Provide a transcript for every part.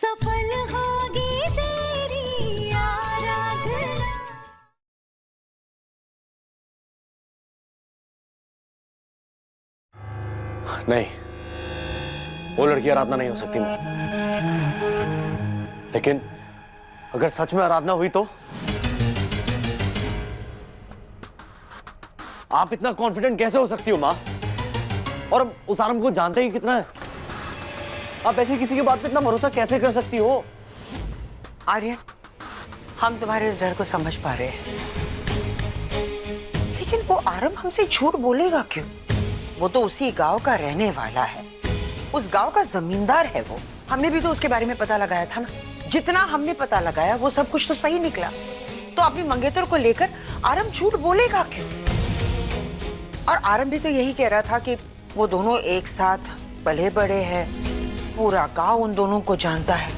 सफल होगी तेरी आराधना। नहीं, वो लड़की आराधना नहीं हो सकती। लेकिन अगर सच में आराधना हुई तो? आप इतना कॉन्फिडेंट कैसे हो सकती हो मां? और उस आरम को जानते ही कितना है? आप ऐसे किसी की बात पे इतना भरोसा कैसे कर सकती हो? आर्यन, हम तुम्हारे इस डर को समझ पा रहे हैं, लेकिन वो आरम हमसे झूठ बोलेगा क्यों? वो तो उसी गांव का रहने वाला है, उस गांव का जमींदार है वो। हमने भी तो उसके बारे में पता लगाया था ना। जितना हमने पता लगाया वो सब कुछ तो सही निकला। तो अपनी मंगेतर को लेकर आरम झूठ बोलेगा क्यों? और आरम भी तो यही कह रहा था कि वो दोनों एक साथ पले बड़े हैं, पूरा गांव उन दोनों को जानता है।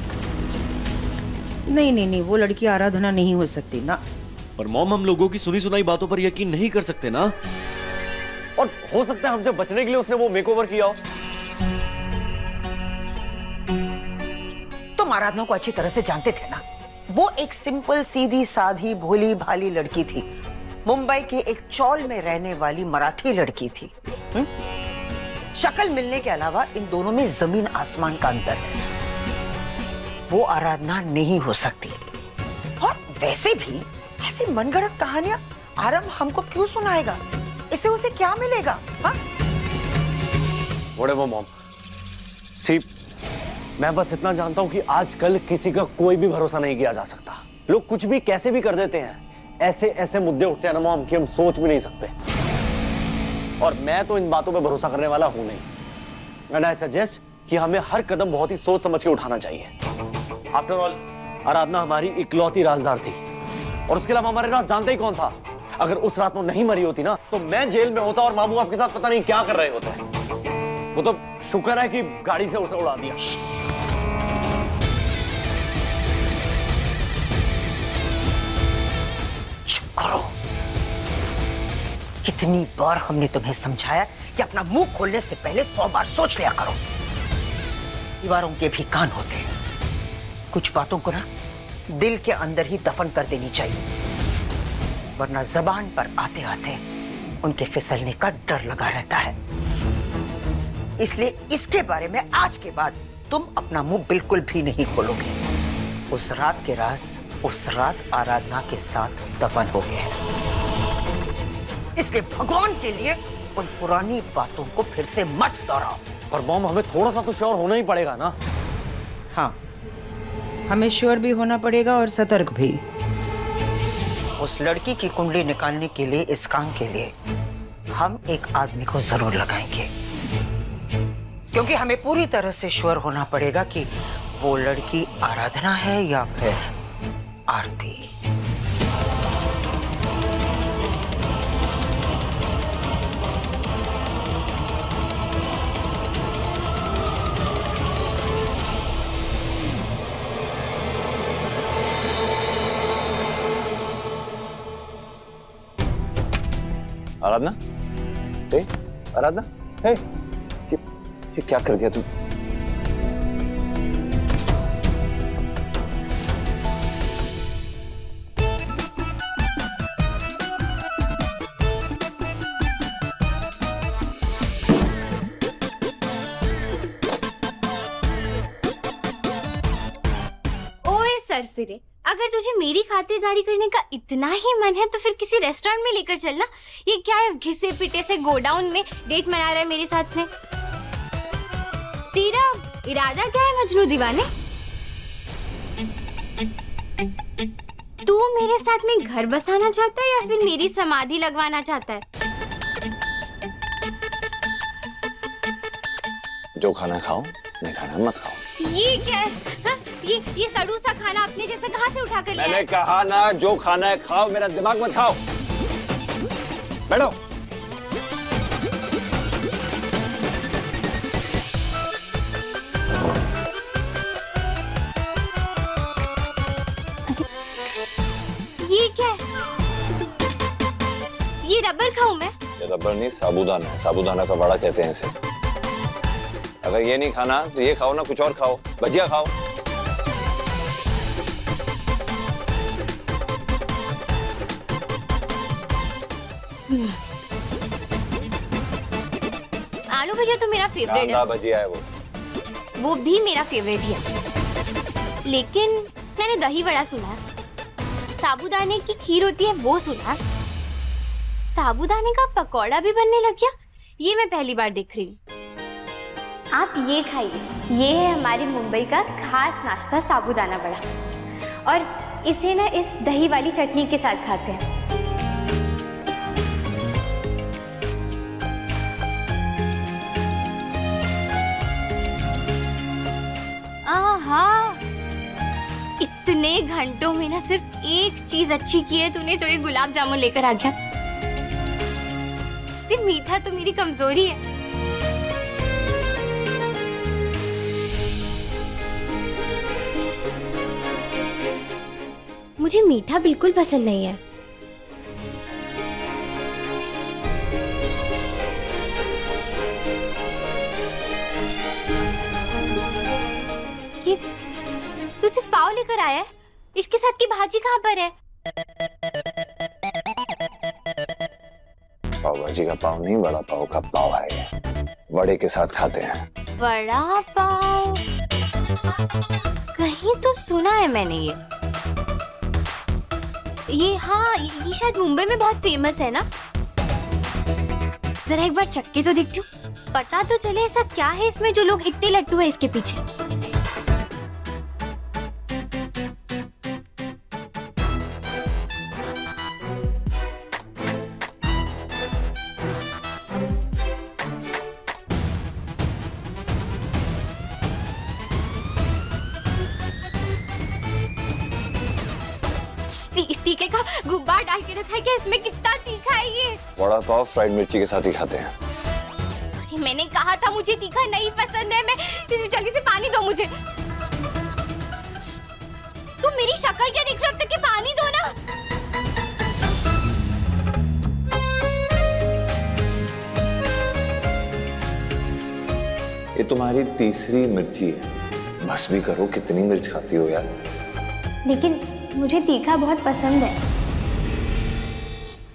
नहीं नहीं नहीं, वो लड़की आराधना नहीं हो सकती ना। पर मॉम, हम लोगों की सुनी सुनाई बातों पर यकीन नहीं कर सकते ना। और हो सकता है हमसे बचने के लिए उसने वो मेकओवर किया हो। तुम आराधना को अच्छी तरह से जानते थे ना। वो एक सिंपल सीधी साधी भोली भाली लड़की थी, मुंबई के एक चौल में रहने वाली मराठी लड़की थी। शक्ल मिलने के अलावा इन दोनों में जमीन आसमान का अंतर है। वो आराधना नहीं हो सकती। और वैसे भी ऐसी मनगढ़ंत कहानियां आरम हमको क्यों सुनाएगा? इससे उसे क्या मिलेगा? हाँ? Whatever, mom. सी, मैं बस इतना जानता हूं कि आजकल किसी का कोई भी भरोसा नहीं किया जा सकता। लोग कुछ भी कैसे भी कर देते हैं। ऐसे ऐसे मुद्दे उठते हैं ना मॉम कि हम सोच भी नहीं सकते। और मैं तो इन बातों पे भरोसा करने वाला हूं नहीं। एंड आई सजेस्ट कि हमें हर कदम बहुत ही सोच समझ के उठाना चाहिए। आफ्टर ऑल, आराधना हमारी इकलौती राजदार थी, और उसके अलावा हमारे राज जानते ही कौन था। अगर उस रात वो नहीं मरी होती ना, तो मैं जेल में होता और मामू आपके साथ पता नहीं क्या कर रहे होते। वो तो शुक्र है कि गाड़ी से उसे उड़ा दिया। चुप करो। कितनी बार हमने तुम्हें समझाया कि अपना मुंह खोलने से पहले 100 बार सोच लिया करो। दीवारों के भी कान होते हैं। कुछ बातों को ना दिल के अंदर ही दफन कर देनी चाहिए, वरना जबान पर आते आते उनके फिसलने का डर लगा रहता है। इसलिए इसके बारे में आज के बाद तुम अपना मुंह बिल्कुल भी नहीं खोलोगे। उस रात के राज उस रात आराधना के साथ दफन हो गए हैं। इसलिए भगवान के लिए उन पुरानी बातों को फिर से मत दोहराओ। पर मॉम, हमें थोड़ा सा तो श्योर होना ही पड़ेगा ना। हाँ, हमें श्योर भी होना पड़ेगा और सतर्क भी। उस लड़की की कुंडली निकालने के लिए, इस काम के लिए हम एक आदमी को जरूर लगाएंगे, क्योंकि हमें पूरी तरह से श्योर होना पड़ेगा कि वो लड़की आराधना है या फिर आरती। आराधना, हे आराधना, हे ये क्या कर दिया तू? ओए सरफिरे, अगर तुझे मेरी खातिरदारी करने का इतना ही मन है तो फिर किसी रेस्टोरेंट में लेकर चलना। ये क्या इस घिसे पिटे से गोडाउन में डेट मना रहा है मेरे साथ में? तेरा इरादा क्या है मजनू दीवाने? तू मेरे साथ में घर बसाना चाहता है या फिर मेरी समाधि लगवाना चाहता है? जो खाना खाओ, नहीं खाना मत खाओ। ये क्या है? हाँ? ये सड़ू सा खाना अपने जैसे कहाँ से उठा कर लिया? मैंने कहा ना, जो खाना है खाओ, मेरा दिमाग मत खाओ। बैठो। ये क्या है? ये रबर खाऊं मैं? ये रबर नहीं, साबूदाना है। साबूदाना का वड़ा कहते हैं इसे। अगर ये नहीं खाना तो ये खाओ ना, कुछ और खाओ, भजिया खाओ। आलू भुजिया तो मेरा फेवरेट कांदा है, भजिया है वो भी मेरा फेवरेट ही है। लेकिन मैंने दही वड़ा सुना है, साबूदाने की खीर होती है वो सुना है, साबूदाने का पकौड़ा भी बनने लग गया, ये मैं पहली बार देख रही हूँ। आप ये खाइए, ये है हमारी मुंबई का खास नाश्ता साबूदाना वड़ा, और इसे ना इस दही वाली चटनी के साथ खाते हैं। आहा, इतने घंटों में ना सिर्फ एक चीज अच्छी की है तूने, जो ये गुलाब जामुन लेकर आ गया। फिर मीठा तो मेरी कमजोरी है। मुझे मीठा बिल्कुल पसंद नहीं है। ये तू सिर्फ पाव लेकर आया है, इसके साथ की भाजी कहाँ पर है? पाव भाजी का पाव नहीं, बड़ा पाव का पाव है ये, वड़े के साथ खाते हैं। बड़ा पाव, कहीं तो सुना है मैंने ये हाँ, ये शायद मुंबई में बहुत फेमस है ना। जरा एक बार चक्के तो देखती हूँ, पता तो चले ऐसा क्या है इसमें जो लोग इतने लट्टू है इसके पीछे। तीखे का गुब्बार डाल के रखा है क्या? इसमें कितना तीखा है ये? वड़ा पाव फ्राइड मिर्ची के साथ ही खाते हैं। अरे मैंने कहा था मुझे तीखा नहीं पसंद है। मैं जल्दी से पानी दो मुझे। तुम मेरी शक्ल क्या देख रहे हो? अब तक के पानी दो ना। ये तुम्हारी तीसरी मिर्ची है, बस भी करो, कितनी मिर्च खाती हो यार। लेकिन मुझे तीखा बहुत पसंद है।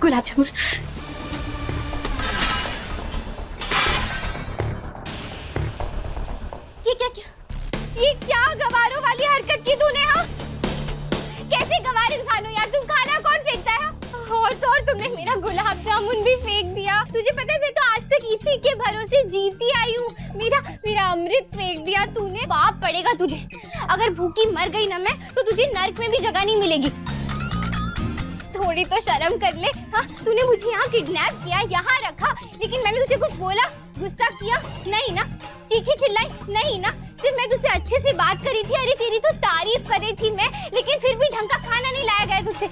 गुलाब जामुन। ये क्या गवारों वाली हरकत की तूने? हाँ, कैसे गवार इंसान हो यार तुम? खाना कौन फेंकता है? और तो और तुमने मेरा गुलाब जामुन भी फेंक दिया। तुझे पता है मैं तो आज तक इसी के भरोसे जीती आई हूँ। मेरा अमृत फेंक दिया तूने। पाप पड़ेगा तुझे। अगर भूखी मर गई ना मैं, तो तुझे नर्क में भी जगह नहीं मिलेगी। थोड़ी तो शर्म कर ले। हाँ, तूने मुझे यहाँ किडनैप किया, यहाँ रखा, लेकिन मैंने तुझे कुछ बोला? गुस्सा किया? नहीं ना? चीखी चिल्लाई? नहीं ना? सिर्फ मैं तुझसे अच्छे से बात करी थी। अरे तेरी तो तारीफ कर रही थी मैं, लेकिन फिर भी ढंग का खाना नहीं लाया गया तुझसे।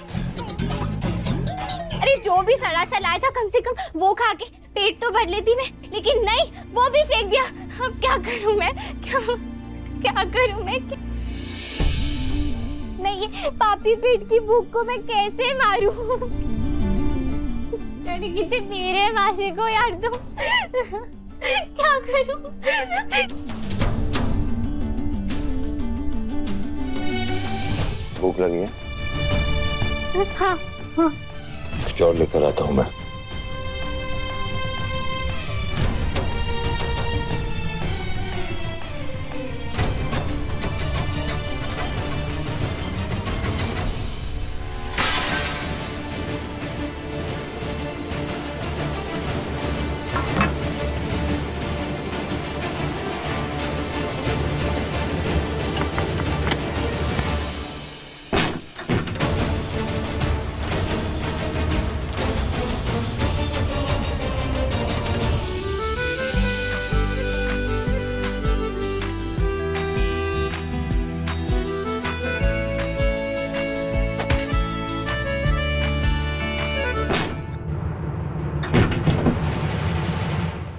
अरे जो भी सड़ा सा लाया था, कम से कम वो खा के पेट तो भर लेती मैं, लेकिन नहीं, वो भी फेंक दिया। अब क्या करूं मैं? क्या करूं मैं? मैं ये पापी पेट की भूख को मैं कैसे मारूं? कितने मेरे माशे को यार तुम। क्या करूं? भूख लगी है? हाँ हाँ। कुछ और लेकर आता हूँ मैं।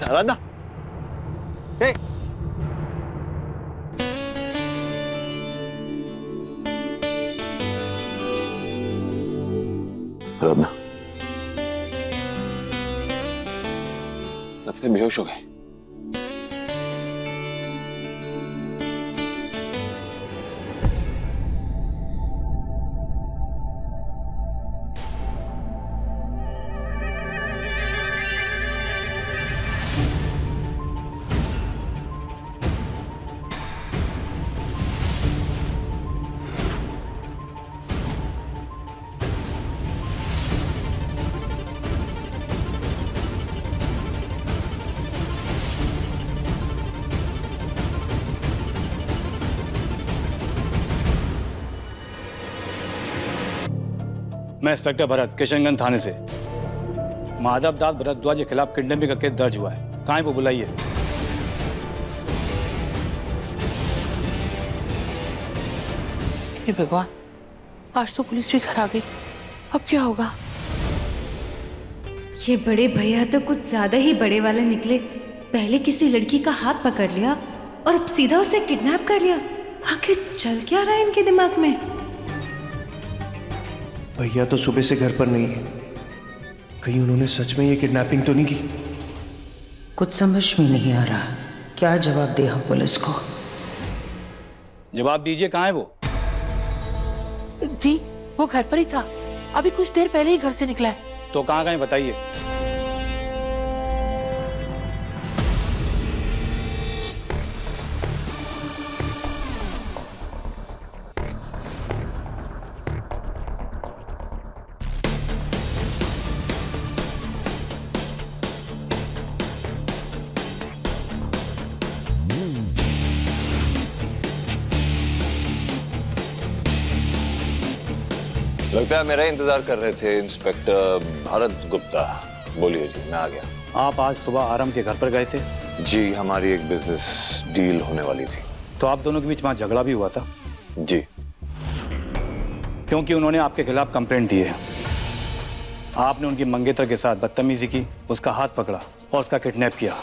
आराधना, हे, आराधना, लगता है बेहोश हो गए। मैं इंस्पेक्टर भरत, किशनगंज थाने से। माधव दास भरद्वाज के खिलाफ किडनैपिंग का केस दर्ज हुआ है। कहाँ है वो, बुलाइए। हे भगवान, आज तो पुलिस भी घर आ गई। अब क्या होगा? ये बड़े भैया तो कुछ ज्यादा ही बड़े वाले निकले। पहले किसी लड़की का हाथ पकड़ लिया और अब सीधा उसे किडनैप कर लिया। आखिर चल क्या रहा है इनके दिमाग में? भैया तो सुबह से घर पर नहीं है। कहीं उन्होंने सच में ये किडनैपिंग तो नहीं की? कुछ समझ में नहीं आ रहा, क्या जवाब दे हम पुलिस को? जवाब दीजिए, कहाँ है वो? जी, वो घर पर ही था। अभी कुछ देर पहले ही घर से निकला है। तो कहाँ गए बताइए। लगता है मेरा इंतजार कर रहे थे इंस्पेक्टर भरत गुप्ता। बोलिए जी, मैं आ गया। आप आज सुबह आराम के घर पर गए थे? जी, हमारी एक बिजनेस डील होने वाली थी। तो आप दोनों के बीच वहाँ झगड़ा भी हुआ था? जी। क्योंकि उन्होंने आपके खिलाफ कंप्लेंट दी है। आपने उनकी मंगेतर के साथ बदतमीजी की, उसका हाथ पकड़ा और उसका किडनैप किया।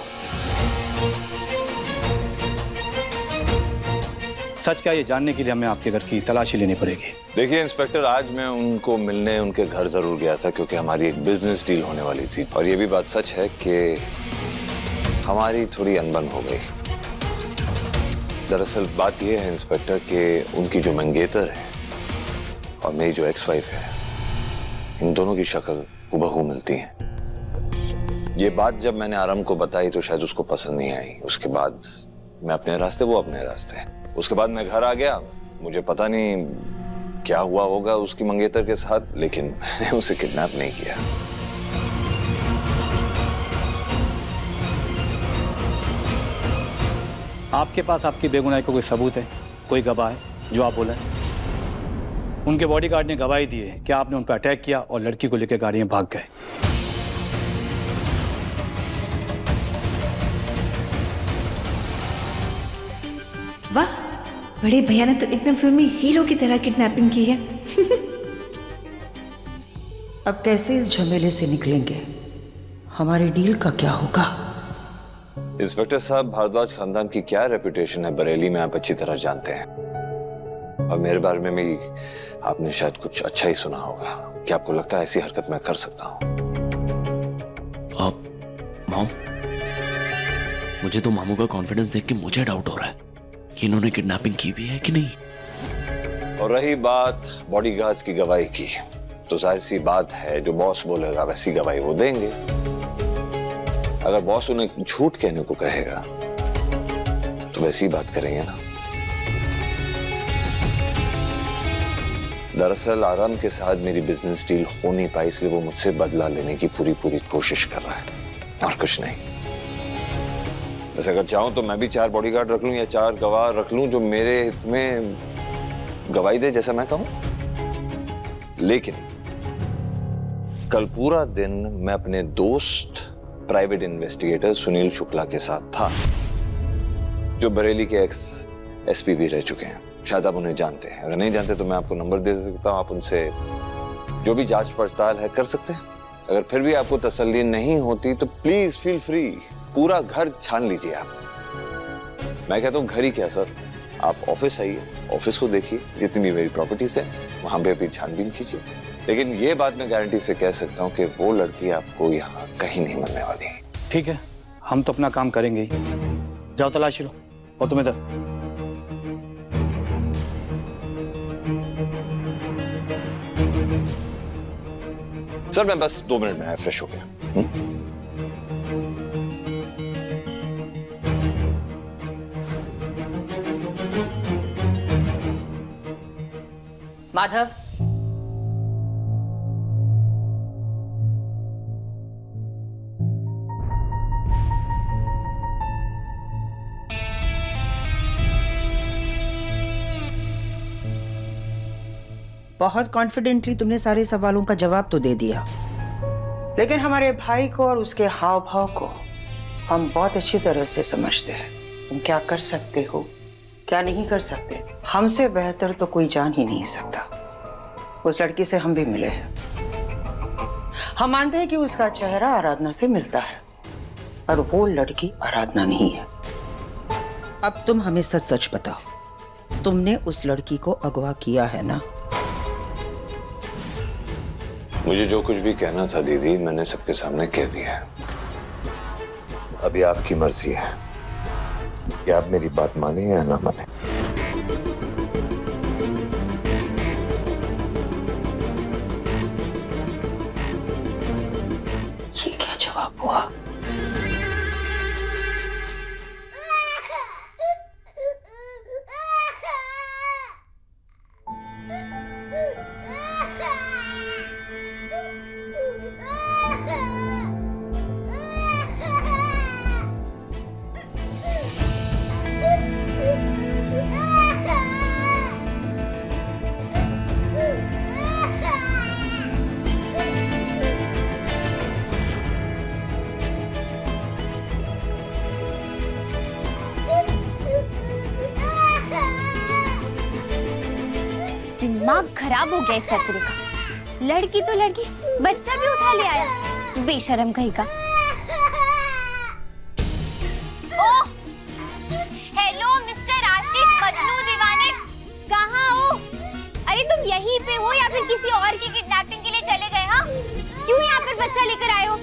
सच क्या, ये जानने के लिए हमें आपके घर की तलाशी लेनी पड़ेगी। देखिए इंस्पेक्टर, आज मैं उनको मिलने उनके घर जरूर गया था क्योंकि हमारी एक बिजनेस डील होने वाली थी। और ये भी बात सच है कि हमारी थोड़ी अनबन हो गई। दरअसल बात यह है इंस्पेक्टर कि उनकी जो मंगेतर है और मेरी जो एक्स वाइफ है, इन दोनों की शक्ल हुबहू मिलती है। ये बात जब मैंने आराम को बताई तो शायद उसको पसंद नहीं आई। उसके बाद मैं अपने रास्ते, वो अपने रास्ते। उसके बाद मैं घर आ गया। मुझे पता नहीं क्या हुआ होगा उसकी मंगेतर के साथ, लेकिन मैंने उसे किडनैप नहीं किया। आपके पास आपकी बेगुनाही को कोई सबूत है, कोई गवाह है जो आप बोला है? उनके बॉडीगार्ड ने गवाही दी है कि आपने उन पर अटैक किया और लड़की को लेकर गाड़ी में भाग गए। वाह, बड़े भैया ने तो एकदम फिल्मी हीरो की तरह किडनैपिंग की है। अब कैसे इस झमेले से निकलेंगे? हमारी डील का क्या होगा? इंस्पेक्टर साहब, भारद्वाज खानदान की क्या रेपुटेशन है बरेली में, आप अच्छी तरह जानते हैं। और मेरे बारे में भी आपने शायद कुछ अच्छा ही सुना होगा। क्या आपको लगता है ऐसी हरकत मैं कर सकता हूँ? मॉम, मुझे तो मामू का कॉन्फिडेंस देख के मुझे डाउट हो रहा है कि इन्होंने किडनैपिंग की भी है कि नहीं। और रही बात बॉडीगार्ड्स की गवाही की, तो जाहिर सी बात है जो बॉस बोलेगा वैसी गवाही वो देंगे। अगर बॉस उन्हें झूठ कहने को कहेगा तो वैसी ही बात करेंगे ना। दरअसल आराम के साथ मेरी बिजनेस डील हो नहीं पाई, इसलिए वो मुझसे बदला लेने की पूरी कोशिश कर रहा है, और कुछ नहीं। वैसे अगर चाहूं तो मैं भी 4 बॉडीगार्ड रख लूं या 4 गवाह रख लूं जो मेरे हित में गवाही दे, जैसा मैं कहूं। लेकिन कल पूरा दिन मैं अपने दोस्त प्राइवेट इन्वेस्टिगेटर सुनील शुक्ला के साथ था, जो बरेली के एक्स एसपी भी रह चुके हैं। शायद आप उन्हें जानते हैं। अगर नहीं जानते तो मैं आपको नंबर दे देता हूं, आप उनसे जो भी जांच पड़ताल है कर सकते हैं। अगर फिर भी आपको तसल्ली नहीं होती तो प्लीज फील फ्री, पूरा घर छान लीजिए आप। मैं कहता हूँ घर ही क्या सर, आप ऑफिस आइए, ऑफिस को देखिए, जितनी भी मेरी प्रॉपर्टीज है वहां पे भी छानबीन कीजिए। लेकिन ये बात मैं गारंटी से कह सकता हूँ कि वो लड़की आपको यहाँ कहीं नहीं मिलने वाली है। ठीक है, हम तो अपना काम करेंगे ही। जाओ तलाशी लो। और तुम इधर। सर मैं बस 2 मिनट में आया, फ्रेश हो गया। माधव, बहुत कॉन्फिडेंटली तुमने सारे सवालों का जवाब तो दे दिया, लेकिन हमारे भाई को और उसके हाव भाव को हम बहुत अच्छी तरह से समझते हैं। तुम क्या कर सकते हो, क्या नहीं कर सकते, हमसे बेहतर तो कोई जान ही नहीं सकता। उस लड़की से हम भी मिले हैं। हम मानते हैं कि उसका चेहरा आराधना से मिलता है, और वो लड़की आराधना नहीं है। अब तुम हमें सच सच बताओ, तुमने उस लड़की को अगवा किया है ना? मुझे जो कुछ भी कहना था दीदी, मैंने सबके सामने कह दिया है। अभी आपकी मर्जी है कि आप मेरी बात माने या ना माने। ये क्या जवाब हुआ? दिमाग खराब हो गया इस सरफिरे का। लड़की तो लड़की, बच्चा भी उठा ले आया, बेशरम कहीं का। ओह, हेलो मिस्टर आशिक मजनू दीवाने, कहाँ हो? अरे तुम यहीं पे हो या फिर किसी और की किडनैपिंग के लिए चले गए? हाँ, क्यों यहाँ पर बच्चा लेकर आए हो?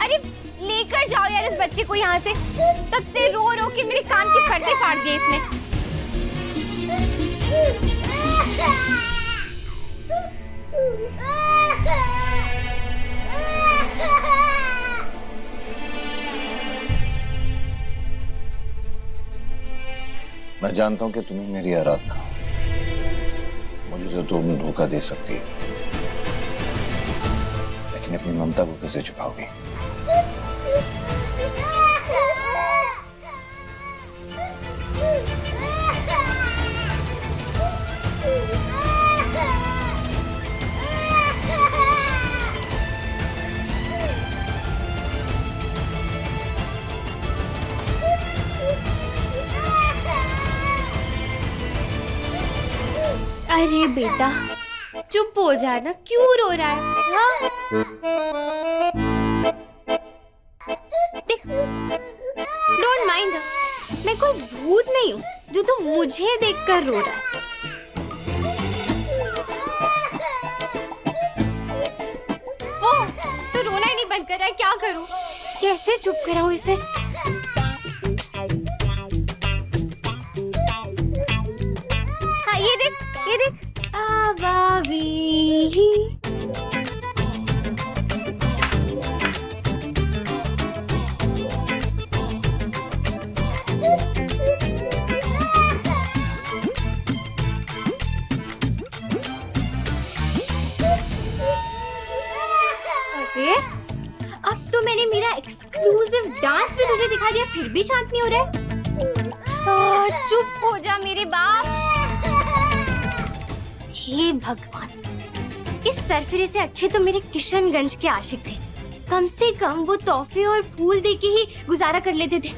अरे लेकर जाओ यार इस बच्चे को यहाँ से। तब से रो रो के मेरे कान के पर्दे फाड़ दिए इसने। मैं जानता हूं कि तुम्हें मेरी आराधना, मुझे तो तुम धोखा दे सकती है, लेकिन अपनी ममता को कैसे छुपाओगी? अरे बेटा चुप हो जाना, क्यों रो रहा है? हाँ? देख, डोंट माइंड, मैं कोई भूत नहीं हूँ जो तुम मुझे देखकर रो रहा है। ओह, तो रोना ही नहीं बंद कर रहा है, क्या करूँ? कैसे चुप कराऊँ इसे? हाँ ये देख आबावी। अरे अब तो मैंने मेरा एक्सक्लूसिव डांस भी तुझे दिखा दिया, फिर भी शांत नहीं हो रहा है। चुप हो जा मेरे बाप। हे भगवान, इस सरफिरे से अच्छे तो मेरे किशनगंज के आशिक थे। कम से कम वो तोहफे और फूल देके ही गुजारा कर लेते थे,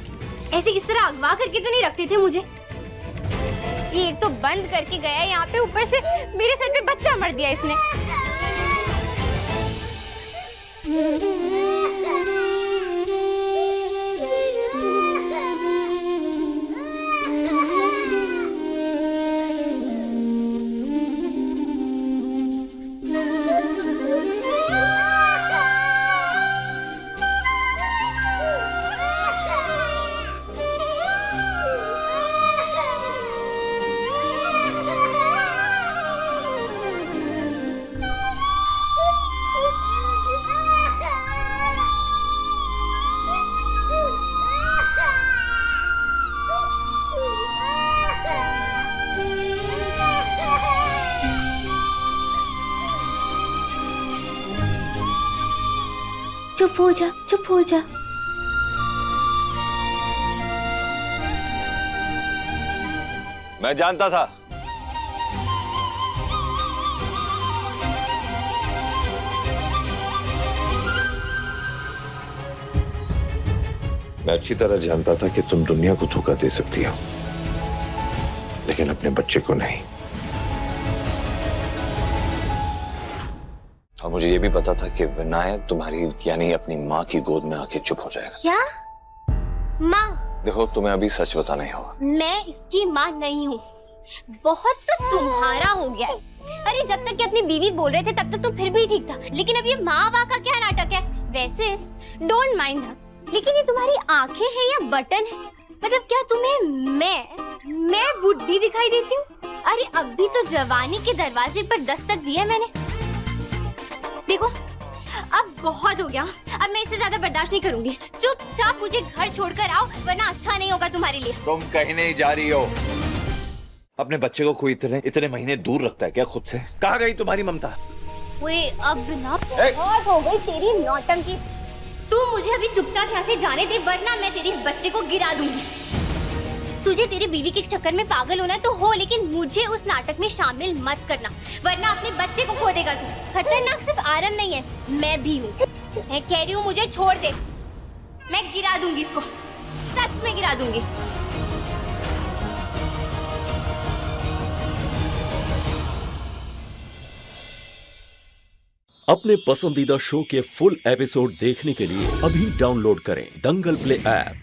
ऐसे इस तरह अगवा करके तो नहीं रखते थे मुझे। ये एक तो बंद करके गया यहाँ पे, ऊपर से मेरे सर पे बच्चा मर दिया इसने। चुप हो जा, चुप हो जा। मैं जानता था मैं अच्छी तरह जानता था कि तुम दुनिया को धोखा दे सकती हो, लेकिन अपने बच्चे को नहीं। और मुझे ये भी पता था कि विनायक तुम्हारी यानी अपनी माँ की गोद में आके चुप हो जाएगा। क्या माँ? देखो, तुम्हें अभी सच बताना ही होगा। मैं इसकी माँ नहीं हूँ। बहुत तो तुम्हारा हो गया है। अरे जब तक कि अपनी बीवी बोल रहे थे तब तक तो फिर भी ठीक था, लेकिन अब ये माँ बाप का क्या नाटक है? वैसे डोंट माइंड हर, लेकिन ये तुम्हारी आंखें हैं या बटन है? मतलब क्या तुम्हें मैं बुढ़ी दिखाई देती हूँ? अरे अब भी तो जवानी के दरवाजे पर दस्तक दिया मैंने। देखो अब बहुत हो गया, अब मैं इससे ज्यादा बर्दाश्त नहीं करूंगी। चुपचाप मुझे घर छोड़कर आओ, वरना अच्छा नहीं होगा तुम्हारे लिए। तुम कहीं नहीं जा रही हो। अपने बच्चे को कोई इतने महीने दूर रखता है क्या खुद से? कहाँ गई तुम्हारी ममता? ओए अब ना बहुत हो गई तेरी नौटंकी। तू मुझे अभी चुपचाप यहाँ से जाने दे, वरना मैं तेरे इस बच्चे को गिरा दूंगी। तुझे तेरी बीवी के चक्कर में पागल होना तो हो, लेकिन मुझे उस नाटक में शामिल मत करना, वरना अपने बच्चे को खो देगा तू। खतरनाक सिर्फ आरम नहीं है, मैं भी हूँ। मैं कह रही हूँ मुझे छोड़ दे, मैं गिरा दूंगी इसको, सच में गिरा दूंगी। अपने पसंदीदा शो के फुल एपिसोड देखने के लिए अभी डाउनलोड करें दंगल प्ले ऐप।